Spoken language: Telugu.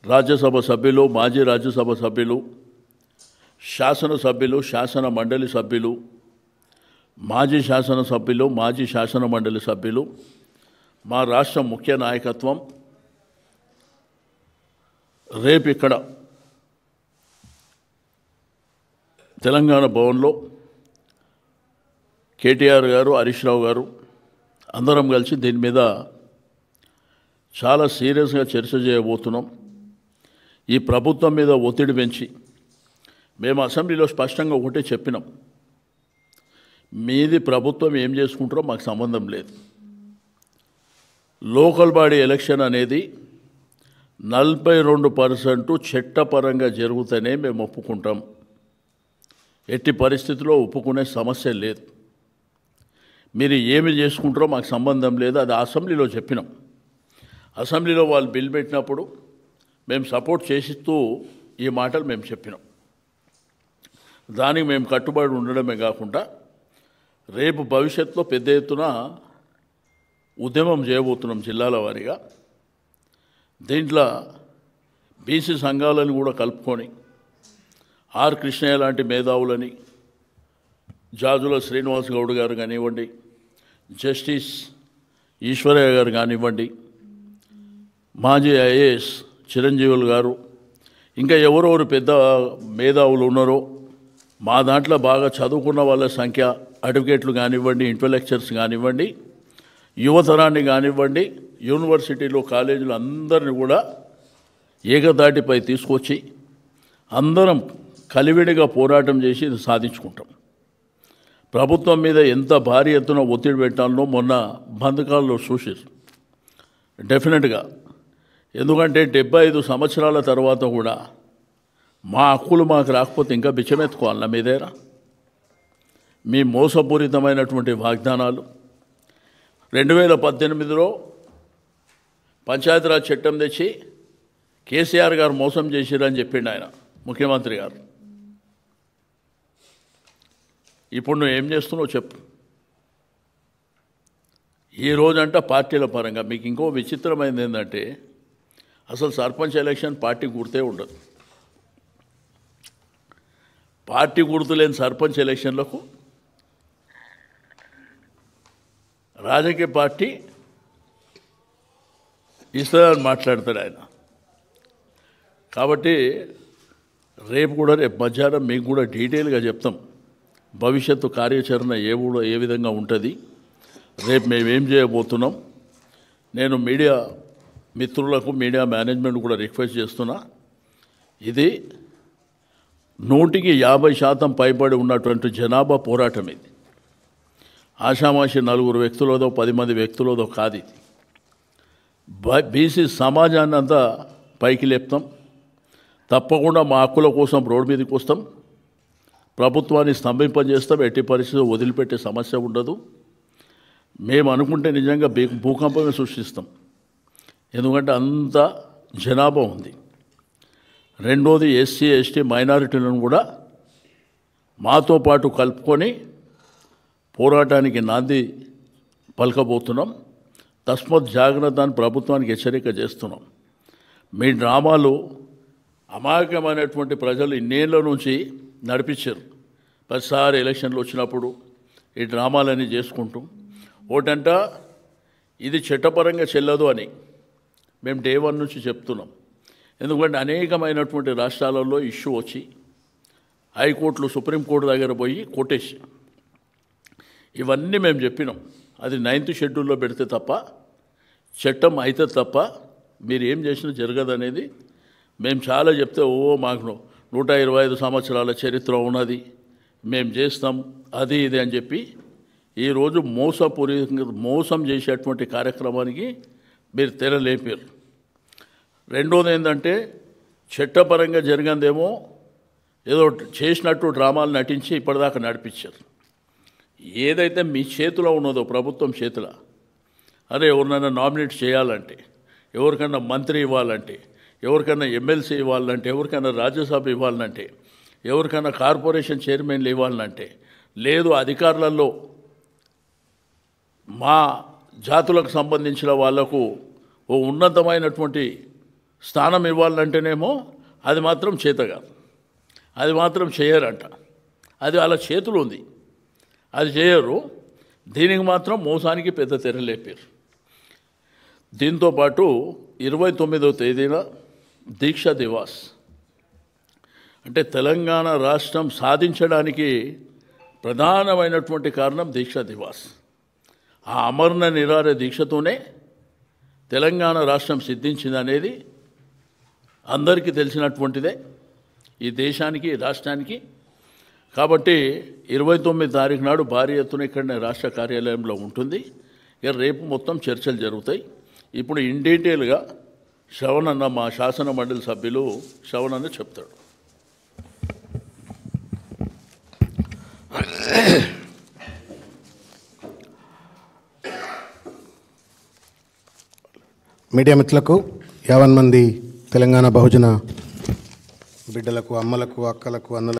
రాజ్యసభ సభ్యులు, మాజీ రాజ్యసభ సభ్యులు, శాసనసభ్యులు, శాసన మండలి సభ్యులు, మాజీ శాసనసభ్యులు, మాజీ శాసన మండలి సభ్యులు, మా రాష్ట్ర ముఖ్య నాయకత్వం రేపు ఇక్కడ తెలంగాణ భవన్లో కేటీఆర్ గారు, హరీష్ రావు గారు అందరం కలిసి దీని మీద చాలా సీరియస్గా చర్చ చేయబోతున్నాం. ఈ ప్రభుత్వం మీద ఒత్తిడి పెంచి మేము అసెంబ్లీలో స్పష్టంగా ఒకటే చెప్పినాం, మీది ప్రభుత్వం ఏం చేసుకుంటారో మాకు సంబంధం లేదు. లోకల్ బాడీ ఎలక్షన్ అనేది 42% చట్టపరంగా జరుగుతూనే మేము ఒప్పుకుంటాం. ఎట్టి పరిస్థితుల్లో ఒప్పుకునే సమస్య లేదు. మీరు ఏమి చేసుకుంటారో మాకు సంబంధం లేదు. అది అసెంబ్లీలో చెప్పినాం. అసెంబ్లీలో వాళ్ళు బిల్ పెట్టినప్పుడు మేము సపోర్ట్ చేసిస్తూ ఈ మాటలు మేము చెప్పినాం. దానికి మేము కట్టుబడి ఉండడమే కాకుండా రేపు భవిష్యత్తులో పెద్ద ఎత్తున ఉద్యమం చేయబోతున్నాం జిల్లాల వారీగా. దీంట్లో బీసీ సంఘాలను కూడా కలుపుకొని ఆర్ కృష్ణయ్య లాంటి మేధావులని, జాజుల శ్రీనివాస్ గౌడ్ గారు కానివ్వండి, జస్టిస్ ఈశ్వరయ్య గారు కానివ్వండి, మాజీ ఐఏఎస్ చిరంజీవులు గారు, ఇంకా ఎవరెవరు పెద్ద మేధావులు ఉన్నారో మా దాంట్లో బాగా చదువుకున్న వాళ్ళ సంఖ్య, అడ్వకేట్లు కానివ్వండి, ఇంటలెక్చర్స్ కానివ్వండి, యువతరాన్ని కానివ్వండి, యూనివర్సిటీలో కాలేజీలు అందరిని కూడా ఏకతాటిపై తీసుకొచ్చి అందరం కలివిడిగా పోరాటం చేసి ఇది సాధించుకుంటాం. ప్రభుత్వం మీద ఎంత భారీ ఎత్తున ఒత్తిడి పెట్టాలో మొన్న బంధకాల్లో చూసారు డెఫినెట్గా. ఎందుకంటే 75 సంవత్సరాల తర్వాత కూడా మా హక్కులు మాకు రాకపోతే ఇంకా బిచ్చమెత్తుకోవాలన్నా మీ దగ్గర? మీ మోసపూరితమైనటువంటి వాగ్దానాలు 2018లో పంచాయతీరాజ్ చట్టం తెచ్చి కేసీఆర్ గారు మోసం చేసిరని చెప్పిండు ఆయన, ముఖ్యమంత్రి గారు. ఇప్పుడు నువ్వు ఏం చేస్తున్నావు చెప్పు. ఈ రోజంట పార్టీల పరంగా మీకు ఇంకో విచిత్రమైనది ఏంటంటే అసలు సర్పంచ్ ఎలక్షన్ పార్టీ గుర్తే ఉండదు. పార్టీ గుర్తు లేని సర్పంచ్ ఎలక్షన్లకు రాజకీయ పార్టీ ఇస్తుందని మాట్లాడతాడు ఆయన. కాబట్టి రేపు మధ్యాహ్నం మీకు కూడా డీటెయిల్గా చెప్తాం భవిష్యత్తు కార్యాచరణ ఏ విధంగా ఉంటుంది, రేపు మేమేం చేయబోతున్నాం. నేను మీడియా మిత్రులకు, మీడియా మేనేజ్మెంట్ కూడా రిక్వెస్ట్ చేస్తున్నా, ఇది 150% పైబడి ఉన్నటువంటి జనాభా పోరాటం. ఇది ఆషామాషి 4 వ్యక్తులదో 10 మంది వ్యక్తులదో కాదు. ఇది బీసీ సమాజాన్ని అంతా పైకి లేపుతాం. తప్పకుండా మా హక్కుల కోసం రోడ్డు మీదకి వస్తాం. ప్రభుత్వాన్ని స్తంభింపజేస్తాం. ఎట్టి పరిస్థితుల్లో వదిలిపెట్టే సమస్య ఉండదు. మేము అనుకుంటే నిజంగా భూకంపమే సృష్టిస్తాం. ఎందుకంటే అంత జనాభా ఉంది. రెండోది ఎస్సీ, ఎస్టీ, మైనారిటీలను కూడా మాతో పాటు కలుపుకొని పోరాటానికి నాంది పలకబోతున్నాం. తస్మత్ జాగ్రత్త అని ప్రభుత్వానికి హెచ్చరిక చేస్తున్నాం. మీ డ్రామాలు అమాయకమైనటువంటి ప్రజలు ఇన్నేళ్ళ నుంచి నడిపించారు. ప్రతిసారి ఎలక్షన్లు వచ్చినప్పుడు ఈ డ్రామాలన్నీ చేసుకుంటూ ఒకటంట ఇది చట్టపరంగా చెల్లదు అని మేము డే 1 నుంచి చెప్తున్నాం. ఎందుకంటే అనేకమైనటువంటి రాష్ట్రాలలో ఇష్యూ వచ్చి హైకోర్టులు, సుప్రీంకోర్టు దగ్గర పోయి కొట్టేసి ఇవన్నీ మేము చెప్పినాం. అది 9th షెడ్యూల్లో పెడితే తప్ప చట్టం అయితే తప్ప మీరు ఏం చేసినా జరగదనేది మేము చాలా చెప్తే, మాకు 125 సంవత్సరాల చరిత్ర ఉన్నది, మేము చేస్తాం అది ఇది అని చెప్పి ఈరోజు మోసం చేసేటువంటి కార్యక్రమానికి మీరు తెరలేపారు. రెండోది ఏంటంటే చట్టపరంగా జరిగిందేమో ఏదో చేసినట్టు డ్రామాలు నటించి ఇప్పటిదాకా నడిపించారు. ఏదైతే మీ చేతిలో ఉన్నదో, ప్రభుత్వం చేతిలో, అరే ఎవరినైనా నామినేట్ చేయాలంటే, ఎవరికైనా మంత్రి ఇవ్వాలంటే, ఎవరికైనా ఎమ్మెల్సీ ఇవ్వాలంటే, ఎవరికైనా రాజ్యసభ ఇవ్వాలంటే, ఎవరికైనా కార్పొరేషన్ చైర్మన్లు ఇవ్వాలంటే, లేదు అధికారులలో మా జాతులకు సంబంధించిన వాళ్లకు ఓ ఉన్నతమైనటువంటి స్థానం ఇవ్వాలంటేనేమో అది మాత్రం చేత కాదు, అది మాత్రం చేయరంట. అది అలా చేతులు ఉంది, అది చేయరు. దీనికి మాత్రం మోసానికి పెద్ద తెర లేపారు. దీంతోపాటు 29వ తేదీన దీక్ష దివాస్, అంటే తెలంగాణ రాష్ట్రం సాధించడానికి ప్రధానమైనటువంటి కారణం దీక్ష దివాస్. ఆ అమరణ నిరాహార దీక్షతోనే తెలంగాణ రాష్ట్రం సిద్ధించిందనేది అందరికీ తెలిసినటువంటిదే ఈ దేశానికి, రాష్ట్రానికి. కాబట్టి 29 తారీఖు నాడు భారీ ఎత్తున ఇక్కడనే రాష్ట్ర కార్యాలయంలో ఉంటుంది. ఇక రేపు మొత్తం చర్చలు జరుగుతాయి. ఇప్పుడు ఇన్ డీటెయిల్గా శ్రవణన్న, మా శాసన మండలి సభ్యులు శ్రవణన్న చెప్తాడు. మీడియా మిత్రులకు, 50 మంది తెలంగాణ బహుజన బిడ్డలకు, అమ్మలకు, అక్కలకు, అన్నలకు